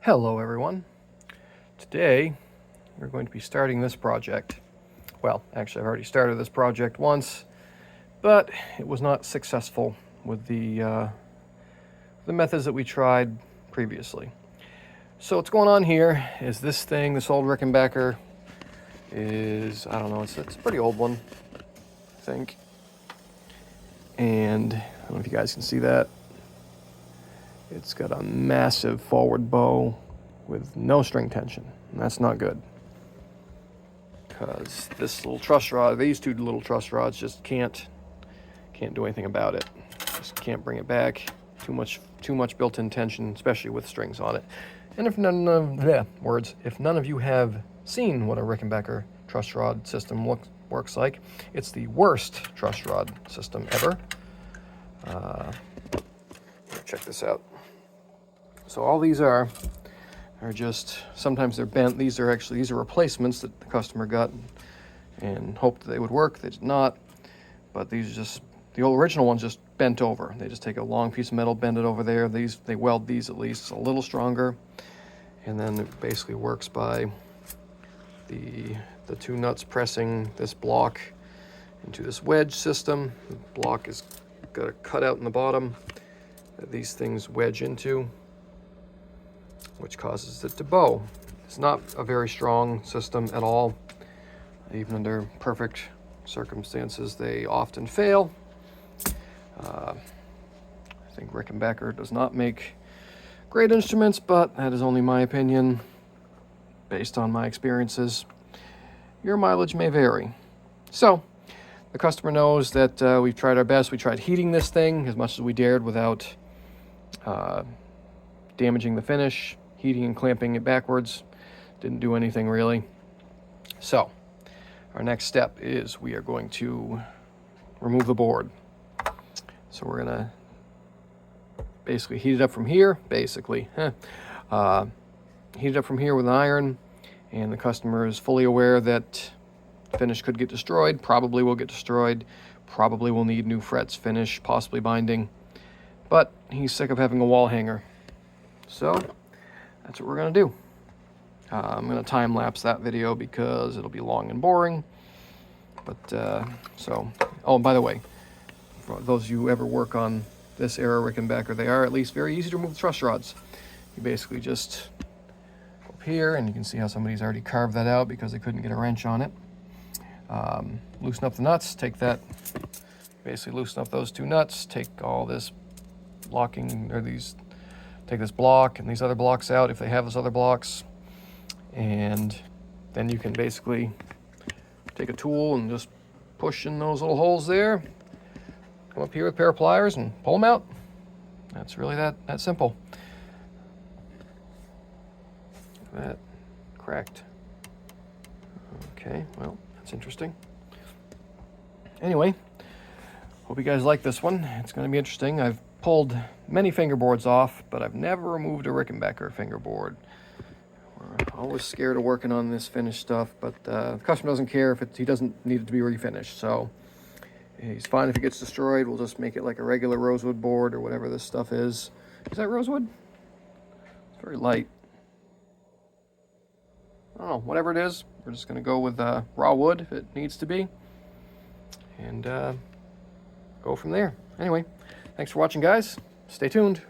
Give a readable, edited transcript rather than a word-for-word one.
Hello everyone. Today we're going to be starting this project. Well, actually I've already started this project once, but it was not successful with the methods that we tried previously. So what's going on here is this old Rickenbacker is, I don't know, it's a pretty old one, I think. And I don't know if you guys can see that. It's got a massive forward bow with no string tension, and that's not good. Because this little truss rod, these two little truss rods just can't do anything about it. Just can't bring it back. Too much built-in tension, especially with strings on it. And if none of you have seen what a Rickenbacker truss rod system works like, it's the worst truss rod system ever. Check this out. So all these are just, sometimes they're bent. These are replacements that the customer got and hoped that they would work. They did not. But these are just, the old original ones just bent over. They just take a long piece of metal, bend it over there. They weld these at least a little stronger. And then it basically works by the two nuts pressing this block into this wedge system. The block is got a cutout in the bottom that these things wedge into, which causes it to bow. It's not a very strong system at all. Even under perfect circumstances, they often fail. I think Rickenbacker does not make great instruments, but that is only my opinion based on my experiences. Your mileage may vary. So, the customer knows that we've tried our best. We tried heating this thing as much as we dared without damaging the finish. Heating and clamping it backwards didn't do anything really. So our next step is we are going to remove the board. So we're gonna basically heat it up from here, heat it up from here with an iron, and the customer is fully aware that the finish could get destroyed, probably will get destroyed, probably will need new frets, finish, possibly binding, but he's sick of having a wall hanger. So that's what we're going to do. I'm going to time lapse that video because it'll be long and boring. But oh, and by the way, for those of you who ever work on this era Rickenbacker, they are at least very easy to remove the truss rods. You basically just go up here, and you can see how somebody's already carved that out because they couldn't get a wrench on it. Loosen up the nuts, basically loosen up those two nuts, take all this take this block and these other blocks out if they have those other blocks, and then you can basically take a tool and just push in those little holes there, come up here with a pair of pliers and pull them out. That's really that simple. That cracked. Okay, well, that's interesting. Anyway, hope you guys like this one. It's going to be interesting. I've pulled many fingerboards off, but I've never removed a Rickenbacker fingerboard. We're always scared of working on this finished stuff, but the customer doesn't care if he doesn't need it to be refinished, so he's fine if it gets destroyed. We'll just make it like a regular rosewood board or whatever this stuff is. Is that rosewood? It's very light. I don't know, whatever it is, we're just going to go with raw wood if it needs to be, and go from there. Anyway, thanks for watching, guys. Stay tuned.